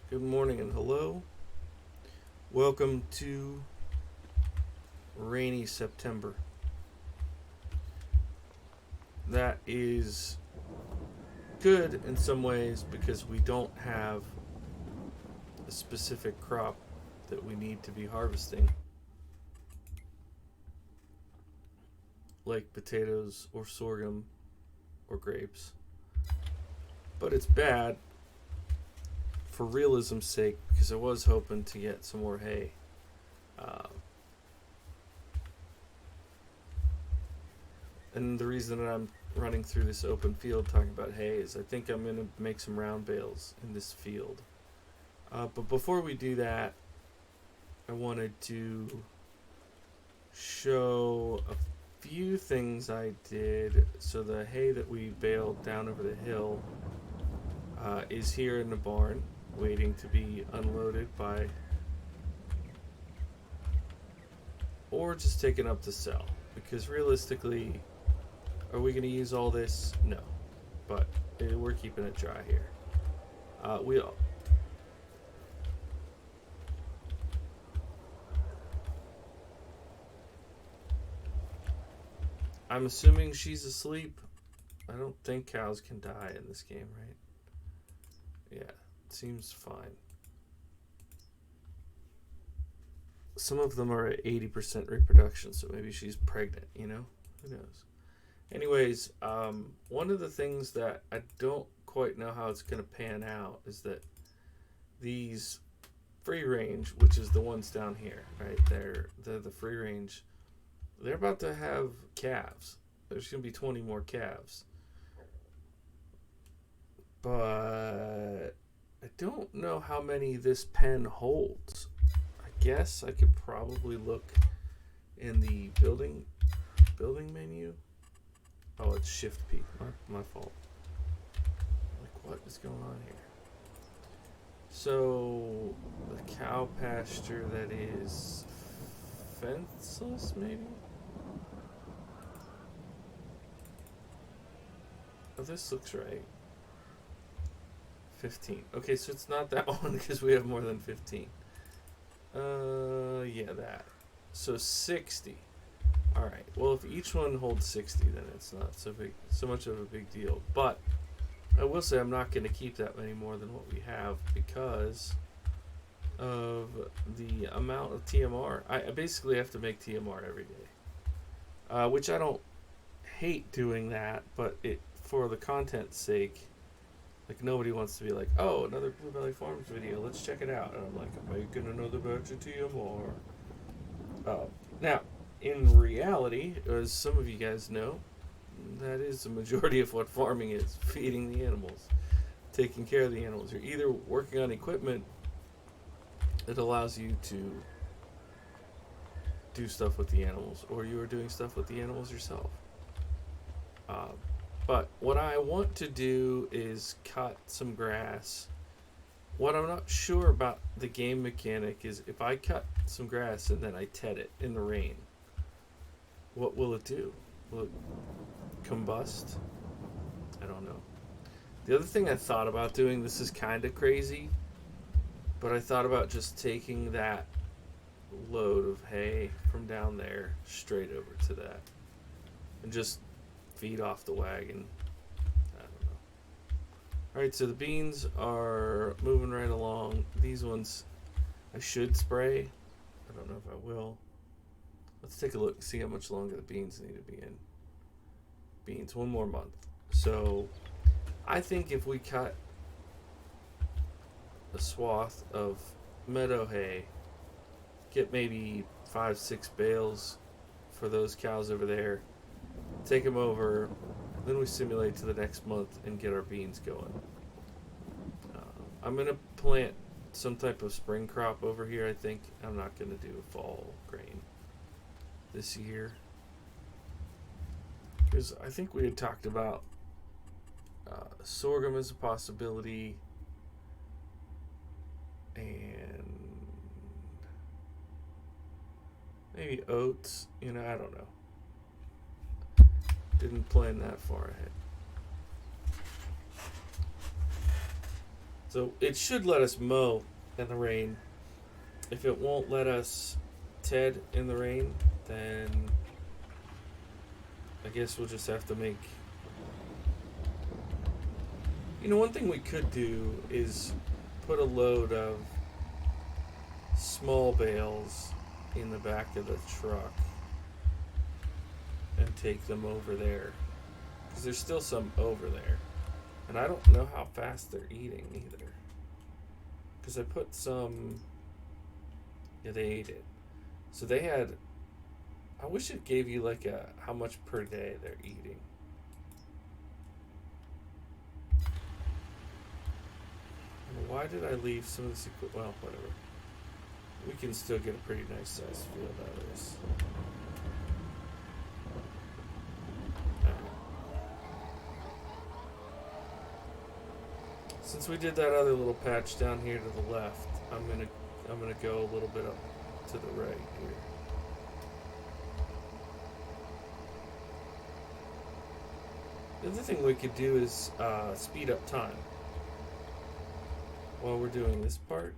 Good morning and hello. Welcome to rainy September. That is good in some ways because we don't have a specific crop that we need to be harvesting, like potatoes or sorghum or grapes. But it's bad for realism's sake because I was hoping to get some more hay. Uh, and the reason that I'm running through this open field talking about hay is I think I'm going to make some round bales in this field. But before we do that, I wanted to show a few things I did. So the hay that we baled down over the hill is here in the barn waiting to be unloaded by or just taken up to sell, because realistically, are we going to use all this? No, but we're keeping it dry here. We I'm assuming she's asleep. I don't think cows can die in this game, right? Yeah, it seems fine. Some of them are at 80% reproduction, so maybe she's pregnant, you know? Who knows? Anyways, one of the things that I don't quite know how it's going to pan out is that these free range, which is the ones down here, right? They're the free range. They're about to have calves. There's going to be 20 more calves. But I don't know how many this pen holds. I guess I could probably look in the building menu. Oh, it's Shift P. My fault. Like, what is going on here? So, the cow pasture that is fenceless, maybe? Oh, this looks right. 15. Okay, so it's not that one because we have more than 15. Yeah, that. So 60. All right. Well, if each one holds 60, then it's not so much of a big deal. But I will say I'm not going to keep that many more than what we have because of the amount of TMR. I basically have to make TMR every day, which I don't hate doing that, but for the content's sake, like nobody wants to be like, oh, another Blue Belly Farms video, let's check it out. And I'm like, I'm making another batch of TMR. Now, in reality, as some of you guys know, that is the majority of what farming is: feeding the animals, taking care of the animals. You're either working on equipment that allows you to do stuff with the animals, or you are doing stuff with the animals yourself. But what I want to do is cut some grass. What I'm not sure about the game mechanic is if I cut some grass and then I ted it in the rain, what will it do? Will it combust? I don't know. The other thing I thought about doing, this is kind of crazy, but I thought about just taking that load of hay from down there straight over to that and just feed off the wagon. I don't know. Alright, so the beans are moving right along. These ones I should spray. I don't know if I will. Let's take a look and see how much longer the beans need to be in. Beans, 1 more month. So I think if we cut a swath of meadow hay, get maybe 5-6 bales for those cows over there, take them over, then we simulate to the next month and get our beans going. I'm going to plant some type of spring crop over here, I think. I'm not going to do a fall grain this year, because I think we had talked about sorghum as a possibility, and maybe oats. I don't know. Didn't plan that far ahead. So it should let us mow in the rain. If it won't let us ted in the rain, then I guess we'll just have to make. One thing we could do is put a load of small bales in the back of the truck and take them over there. Because there's still some over there. And I don't know how fast they're eating either. Because I put some. Yeah, they ate it. So they had. I wish it gave you like a how much per day they're eating. Why did I leave some of this equipment? Well, whatever. We can still get a pretty nice sized field out of this. Since we did that other little patch down here to the left, I'm gonna go a little bit up to the right here. The other thing we could do is speed up time while we're doing this part.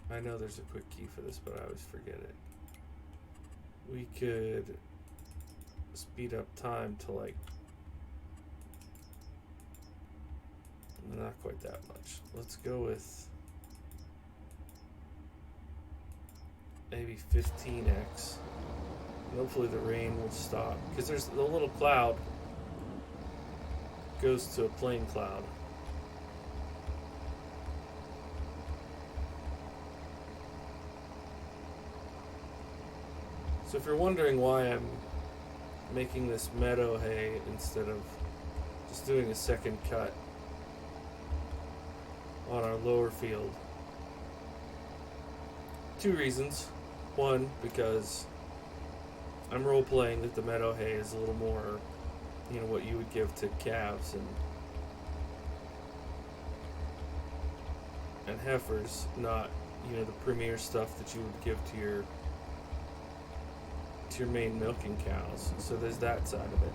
I know there's a quick key for this, but I always forget it. We could speed up time to like not quite that much. Let's go with maybe 15x. And hopefully the rain will stop, because there's the little cloud goes to a plain cloud. So if you're wondering why I'm making this meadow hay instead of just doing a second cut on our lower field, two reasons. One, because I'm role playing that the meadow hay is a little more, what you would give to calves and heifers, not, the premier stuff that you would give to your main milking cows. So there's that side of it.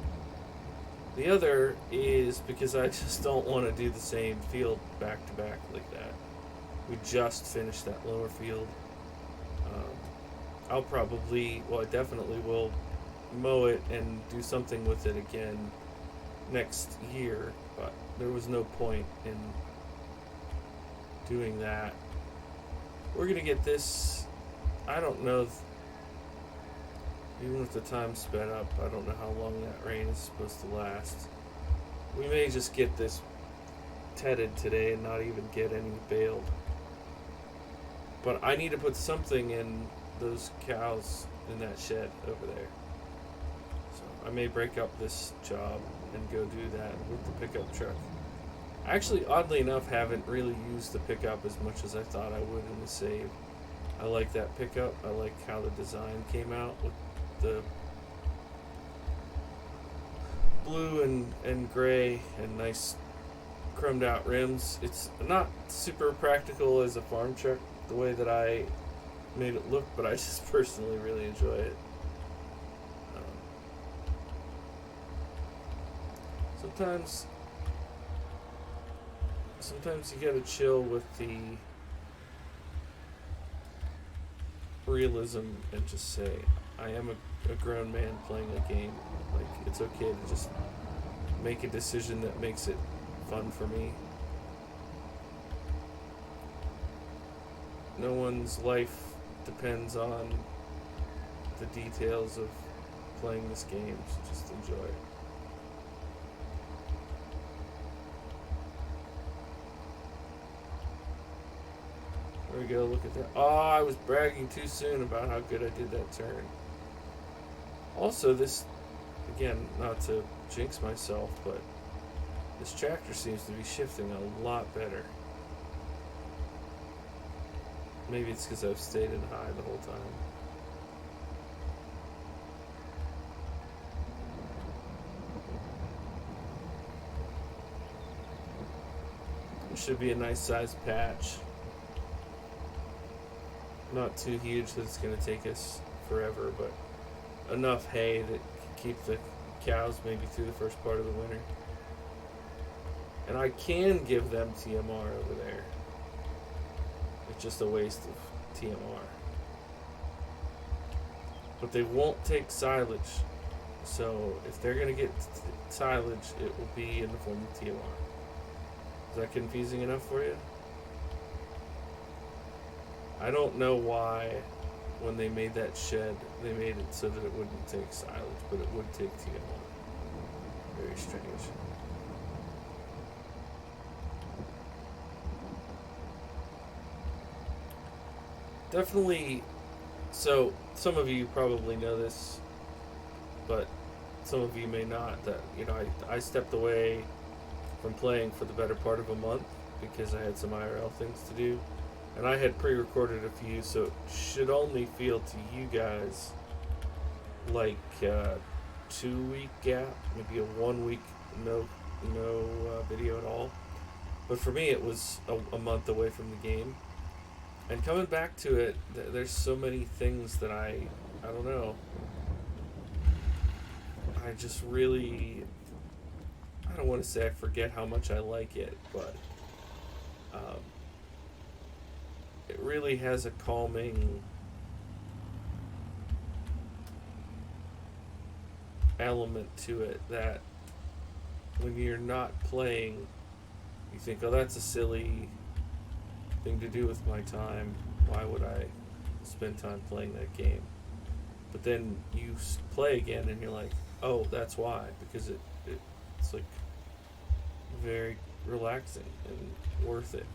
The other is because I just don't want to do the same field back to back like that. We just finished that lower field. I definitely will mow it and do something with it again next year, but there was no point in doing that. We're gonna get this. I don't know even if the time's sped up, I don't know how long that rain is supposed to last. We may just get this tedded today and not even get any baled. But I need to put something in those cows in that shed over there. So I may break up this job and go do that with the pickup truck. I actually, oddly enough, haven't really used the pickup as much as I thought I would in the save. I like that pickup. I like how the design came out with the blue and gray and nice chromed out rims. It's not super practical as a farm truck the way that I made it look, but I just personally really enjoy it. Sometimes you gotta chill with the realism and just say, I am a grown man playing a game. Like, it's okay to just make a decision that makes it fun for me. No one's life depends on the details of playing this game, so just enjoy it. There we go, look at that. Oh, I was bragging too soon about how good I did that turn. Also, this, again, not to jinx myself, but this tractor seems to be shifting a lot better. Maybe it's because I've stayed in high the whole time. It should be a nice sized patch. Not too huge that it's going to take us forever, but enough hay that can keep the cows maybe through the first part of the winter. And I can give them TMR over there. It's just a waste of TMR. But they won't take silage. So if they're going to get silage, it will be in the form of TMR. Is that confusing enough for you? I don't know why when they made that shed, they made it so that it wouldn't take silage, but it would take TMR. Very strange. Definitely, so some of you probably know this, but some of you may not, that, I stepped away from playing for the better part of a month because I had some IRL things to do. And I had pre-recorded a few, so it should only feel to you guys like a 2-week gap, maybe a 1 week no video at all. But for me, it was a month away from the game, and coming back to it, there's so many things that I don't know. I just really, I don't want to say I forget how much I like it, but it really has a calming element to it that when you're not playing, you think, oh, that's a silly thing to do with my time. Why would I spend time playing that game? But then you play again and you're like, oh, that's why, because it's like very relaxing and worth it.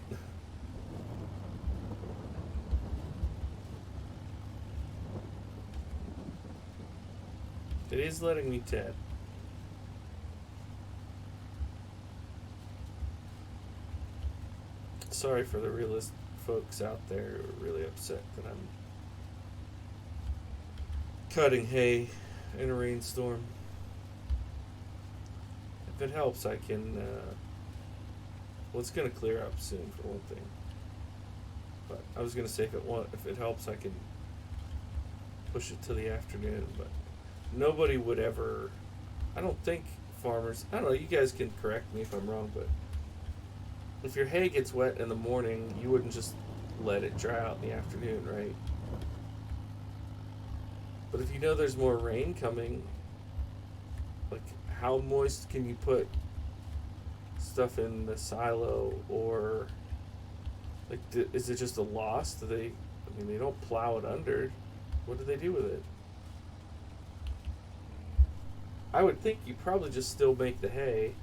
It is letting me TED. Sorry for the realist folks out there who are really upset that I'm cutting hay in a rainstorm. If it helps, I can. Well, it's going to clear up soon for one thing. But I was going to say if it helps, I can push it to the afternoon. But nobody would ever. I don't think farmers. I don't know. You guys can correct me if I'm wrong, but if your hay gets wet in the morning, you wouldn't just let it dry out in the afternoon, right? But if you know there's more rain coming, like, how moist can you put stuff in the silo? Or like, is it just a loss? They don't plow it under. What do they do with it? I would think you probably just still make the hay,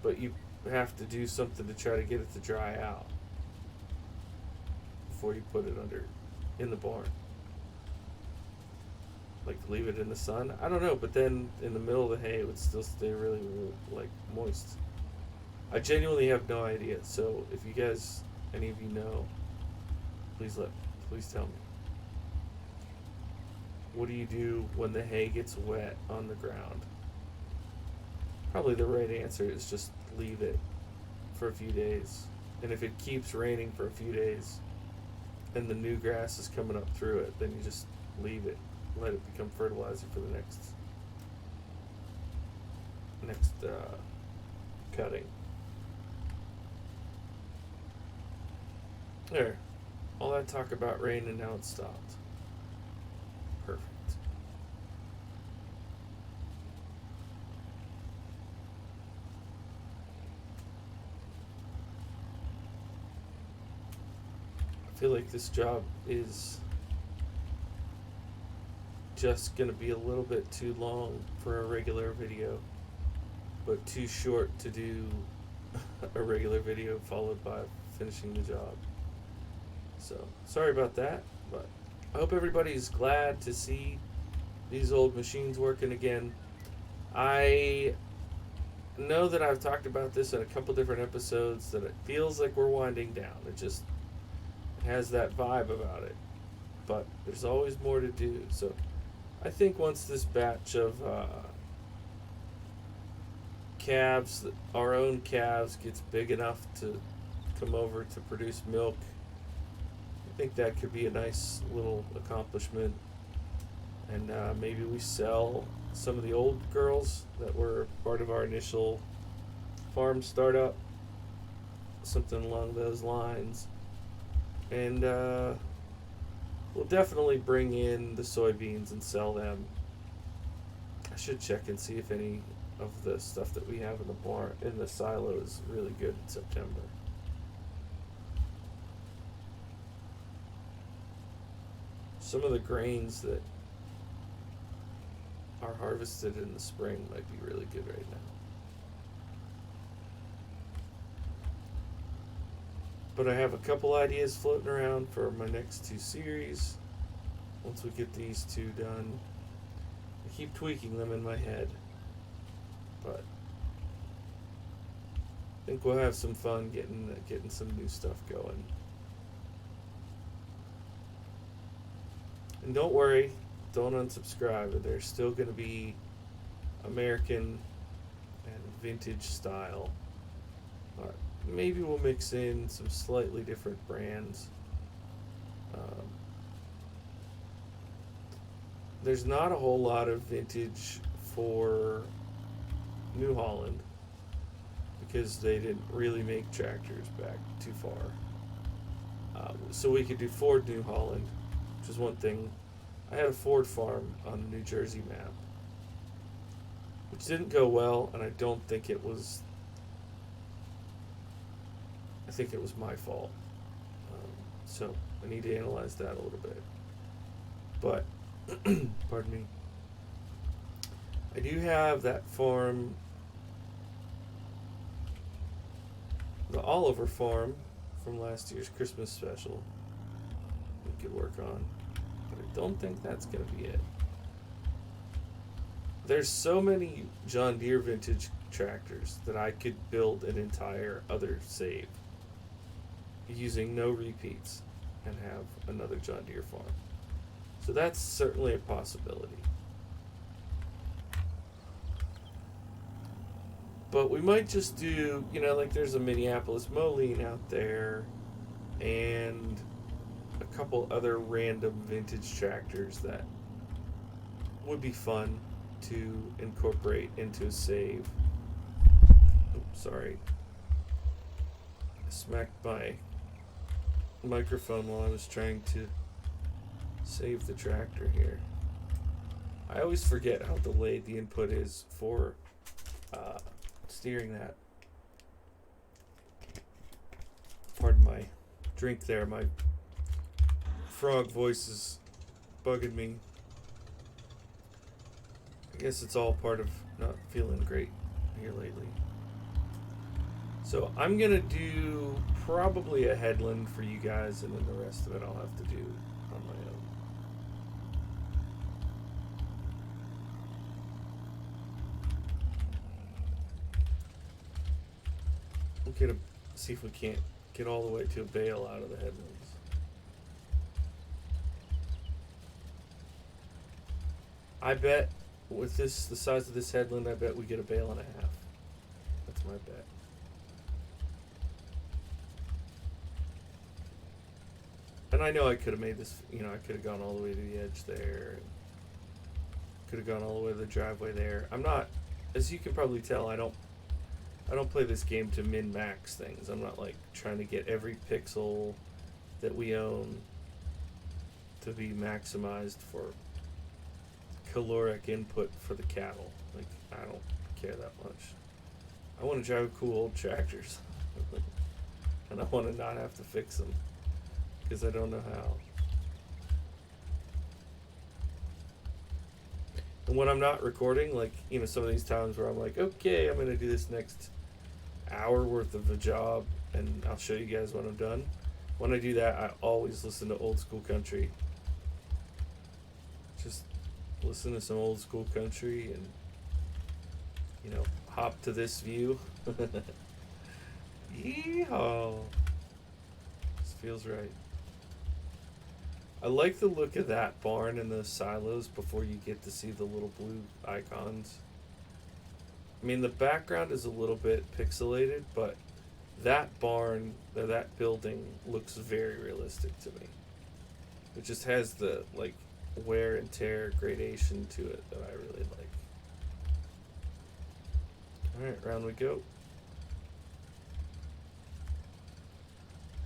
but you have to do something to try to get it to dry out before you put it under in the barn. Like, leave it in the sun? I don't know, but then in the middle of the hay it would still stay really, really like moist. I genuinely have no idea. So if you guys, any of you know, please tell me. What do you do when the hay gets wet on the ground? Probably the right answer is just leave it for a few days. And if it keeps raining for a few days and the new grass is coming up through it, then you just leave it. Let it become fertilizer for the next cutting. There. All that talk about rain and now it's stopped. Perfect. I feel like this job is just gonna be a little bit too long for a regular video, but too short to do a regular video followed by finishing the job. So sorry about that, but I hope everybody's glad to see these old machines working again. I know that I've talked about this in a couple different episodes, that it feels like we're winding down. It has that vibe about it, but there's always more to do. So I think once this batch of calves, our own calves, gets big enough to come over to produce milk, I think that could be a nice little accomplishment. And maybe we sell some of the old girls that were part of our initial farm startup something along those lines. And we'll definitely bring in the soybeans and sell them. I should check and see if any of the stuff that we have in the barn in the silo is really good in September. Some of the grains that are harvested in the spring might be really good right now. But I have a couple ideas floating around for my next two series. Once we get these two done, I keep tweaking them in my head. But I think we'll have some fun getting some new stuff going. And don't worry, don't unsubscribe. There's still going to be American and vintage style. Maybe we'll mix in some slightly different brands. There's not a whole lot of vintage for New Holland because they didn't really make tractors back too far. So we could do Ford New Holland, which is one thing. I had a Ford farm on the New Jersey map, which didn't go well, and I don't think it was. I think it was my fault. So I need to analyze that a little bit. But, pardon me. I do have that farm, the Oliver farm from last year's Christmas special. We could work on. But I don't think that's going to be it. There's so many John Deere vintage tractors that I could build an entire other save using no repeats and have another John Deere farm. So that's certainly a possibility. But we might just do, like there's a Minneapolis Moline out there and a couple other random vintage tractors that would be fun to incorporate into a save. Oops, sorry. I smacked my microphone while I was trying to save the tractor here. I always forget how delayed the input is for steering that. Pardon my drink there. My frog voice is bugging me. I guess it's all part of not feeling great here lately. So I'm going to do probably a headland for you guys, and then the rest of it I'll have to do on my own. We'll see if we can't get all the way to a bale out of the headlands. I bet with the size of this headland, I bet we get a bale and a half. That's my bet. And I know I could have made this, I could have gone all the way to the edge there. Could have gone all the way to the driveway there. I'm not, as you can probably tell, I don't play this game to min-max things. I'm not like trying to get every pixel that we own to be maximized for caloric input for the cattle. Like, I don't care that much. I want to drive cool old tractors. And I want to not have to fix them. Because I don't know how. And when I'm not recording, like, some of these times where I'm like, okay, I'm going to do this next hour worth of a job, and I'll show you guys when I'm done. When I do that, I always listen to old school country. Just listen to some old school country and, hop to this view. Yeehaw. This feels right. I like the look of that barn and those silos before you get to see the little blue icons. I mean, the background is a little bit pixelated, but that barn, or that building, looks very realistic to me. It just has the, wear and tear gradation to it that I really like. Alright, round we go.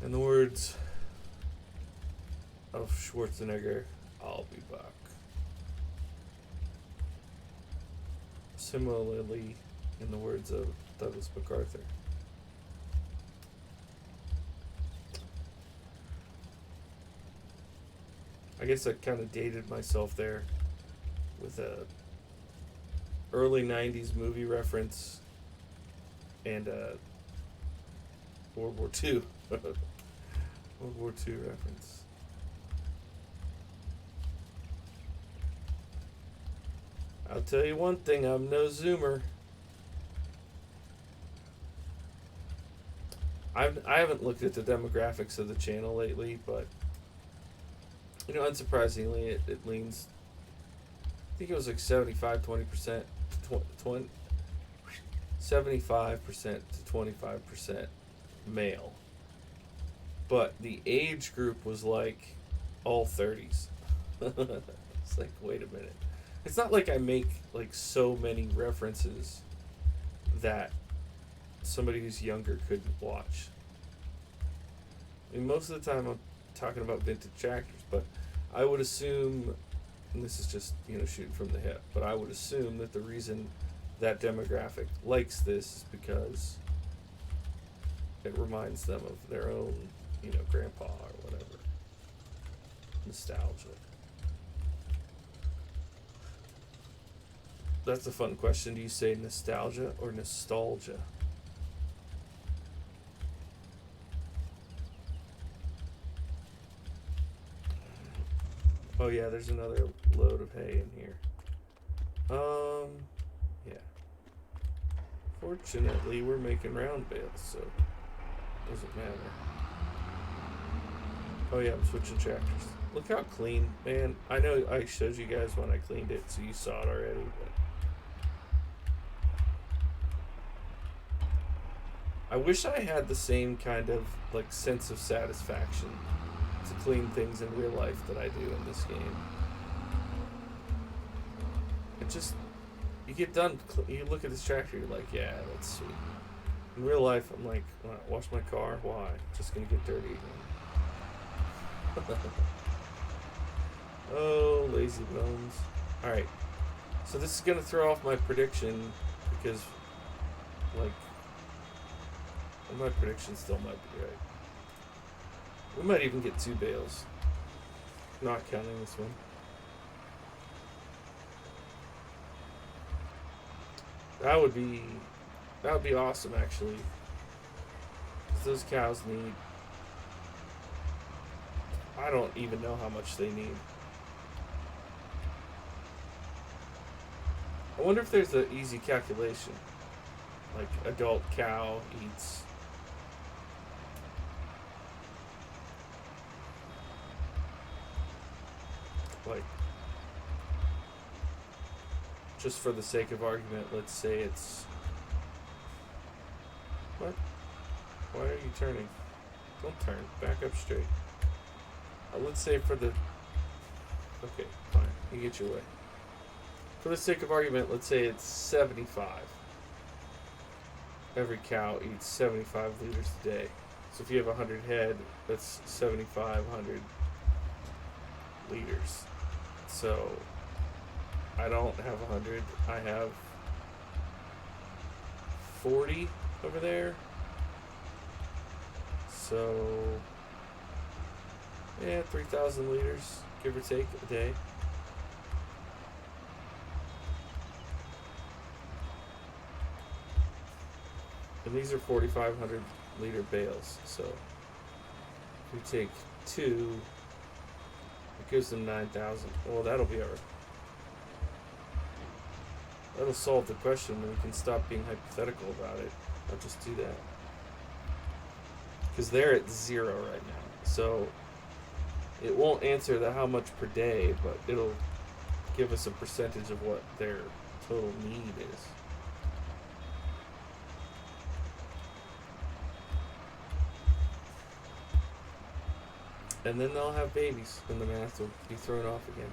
In the words of Schwarzenegger, I'll be back. Similarly, in the words of Douglas MacArthur. I guess I kind of dated myself there with a early 90s movie reference and World War II. World War II reference. I'll tell you one thing, I'm no Zoomer. I haven't looked at the demographics of the channel lately, but unsurprisingly, it leans. I think it was like 75-20%, 75% to 25% male. But the age group was like all 30s. It's like, wait a minute. It's not like I make like so many references that somebody who's younger couldn't watch. I mean, most of the time I'm talking about vintage tractors, but I would assume, and this is just shooting from the hip, but I would assume that the reason that demographic likes this is because it reminds them of their own grandpa or whatever. Nostalgia. That's a fun question. Do you say nostalgia or nostalgia? Oh yeah, there's another load of hay in here. Yeah. Fortunately, we're making round bales, so it doesn't matter. Oh yeah, I'm switching tractors. Look how clean, man. I know I showed you guys when I cleaned it, so you saw it already, but I wish I had the same kind of like sense of satisfaction to clean things in real life that I do in this game. It just, you get done, you look at this tractor, you're like, yeah, that's sweet. In real life, I'm like, wash my car? Why? Just gonna get dirty again. Oh, lazy bones. Alright. So this is gonna throw off my prediction because, like, my prediction still might be right. We might even get 2 bales. Not counting this one. That would be awesome, actually. 'Cause those cows need, I don't even know how much they need. I wonder if there's an easy calculation. Like, adult cow eats, like, just for the sake of argument, let's say it's, what? Why are you turning? Don't turn. Back up straight. Let's say for the, okay, fine. You get your way. For the sake of argument, let's say it's 75. Every cow eats 75 liters a day. So if you have 100 head, that's 7,500 liters. So I don't have 100. I have 40 over there. So yeah, 3,000 liters, give or take, a day. And these are 4,500 liter bales. So if we take 2, it gives them 9,000. Well, that'll be our, that'll solve the question, and we can stop being hypothetical about it. I'll just do that. Because they're at 0 right now. So it won't answer the how much per day, but it'll give us a percentage of what their total need is. And then they'll have babies, and the math will be thrown off again.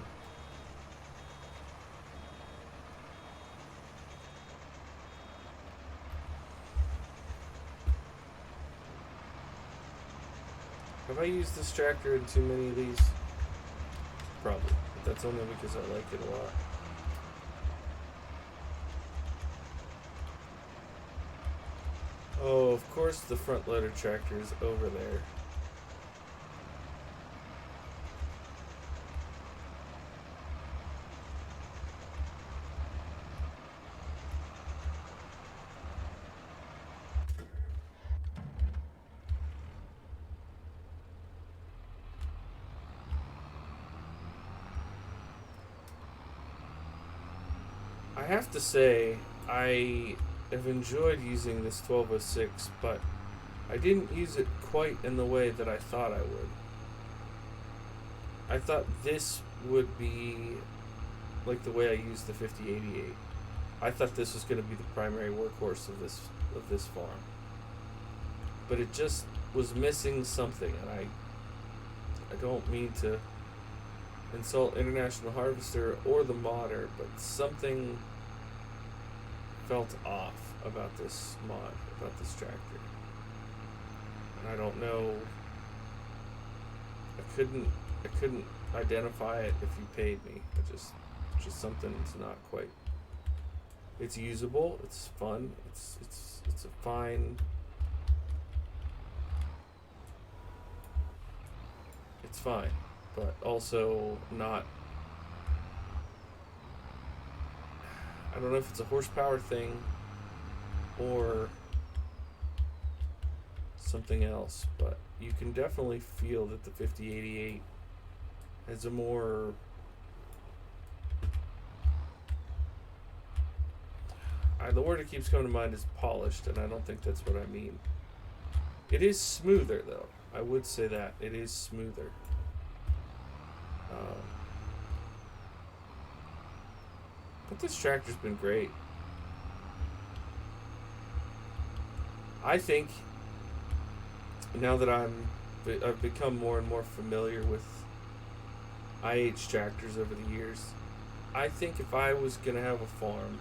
I used this tractor in too many of these? Probably. But that's only because I like it a lot. Oh, of course the front loader tractor is over there. I have to say, I have enjoyed using this 1206, but I didn't use it quite in the way that I thought I would. I thought this would be like the way I used the 5088. I thought this was going to be the primary workhorse of this farm, but it just was missing something, and I don't mean to insult International Harvester or the modder, but something felt off about this mod, about this tractor. And I don't know. I couldn't identify it if you paid me. Just something's not quite. It's usable. It's fun. It's a fine. It's fine, but also not. I don't know if it's a horsepower thing or something else, but you can definitely feel that the 5088 has a more the word that keeps coming to mind is polished, and I don't think that's what I mean. It is smoother, though. I would say that it is smoother. But this tractor's been great. I think now that I've become more and more familiar with IH tractors over the years, I think if I was gonna have a farm,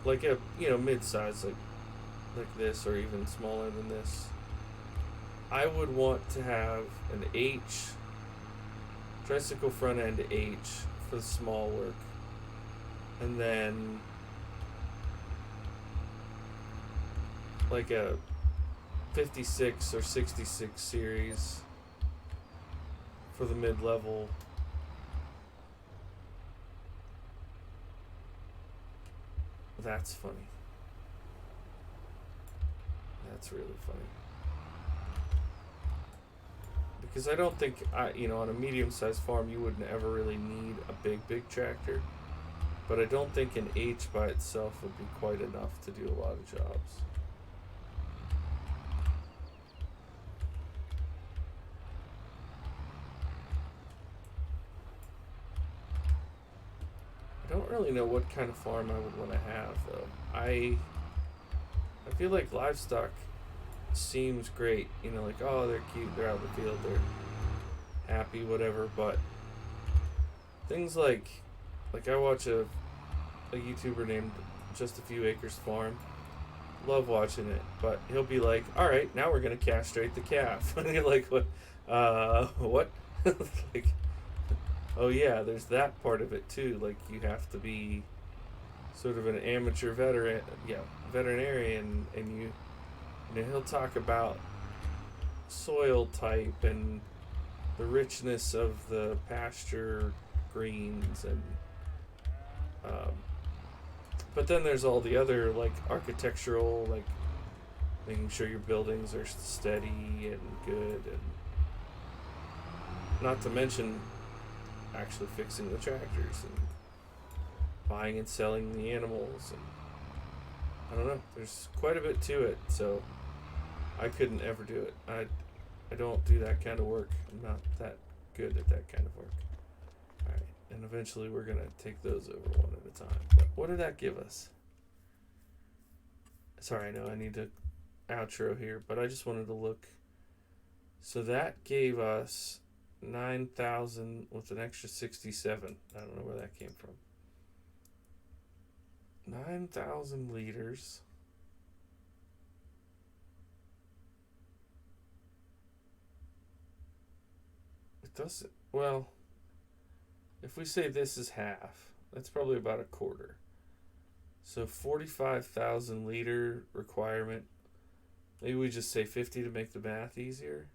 like a mid-size, like this, or even smaller than this, I would want to have an H tricycle front end H for the small work, and then like a 56 or 66 series for the mid-level. That's funny. That's really funny. Because I don't think, on a medium-sized farm, you wouldn't ever really need a big tractor. But I don't think an H by itself would be quite enough to do a lot of jobs. I don't really know what kind of farm I would want to have, though. I feel like livestock seems great. Like, oh, they're cute, they're out in the field, they're happy, whatever. But things like I watch a YouTuber named Just a Few Acres Farm. Love watching it, but he'll be like, all right, now we're going to castrate the calf. And you're like, what? What? Like, oh yeah, there's that part of it too. Like, you have to be sort of an amateur veterinarian, and he'll talk about soil type and the richness of the pasture greens, and but then there's all the other, like, architectural, like making sure your buildings are steady and good, and not to mention actually fixing the tractors and buying and selling the animals, and I don't know, there's quite a bit to it. So I couldn't ever do it. I don't do that kind of work. I'm not that good at that kind of work. Alright, and eventually we're gonna take those over one at a time. But what did that give us? Sorry, I know I need to outro here, but I just wanted to look. So that gave us 9,000 with an extra 67. I don't know where that came from. 9,000 liters. Does it? Well, if we say this is half, that's probably about a quarter. So 45,000 liter requirement. Maybe we just say 50 to make the math easier.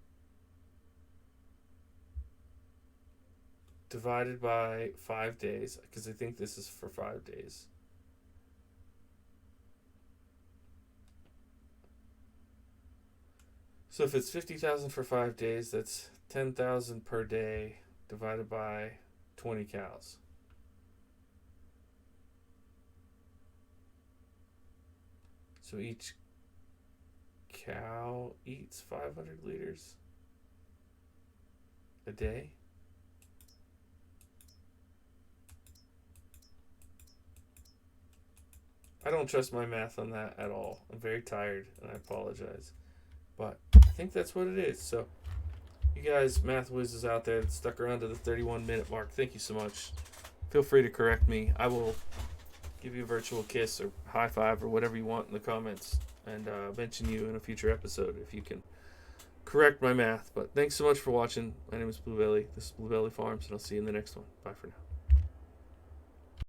Divided by 5 days, because I think this is for 5 days. So if it's 50,000 for 5 days, that's 10,000 per day divided by 20 cows. So each cow eats 500 liters a day. I don't trust my math on that at all. I'm very tired and I apologize. But I think that's what it is. So, you guys, math whizzes out there that stuck around to the 31-minute mark, thank you so much. Feel free to correct me. I will give you a virtual kiss or high five or whatever you want in the comments and mention you in a future episode if you can correct my math. But thanks so much for watching. My name is Blue Belly. This is Blue Belly Farms, and I'll see you in the next one. Bye for now.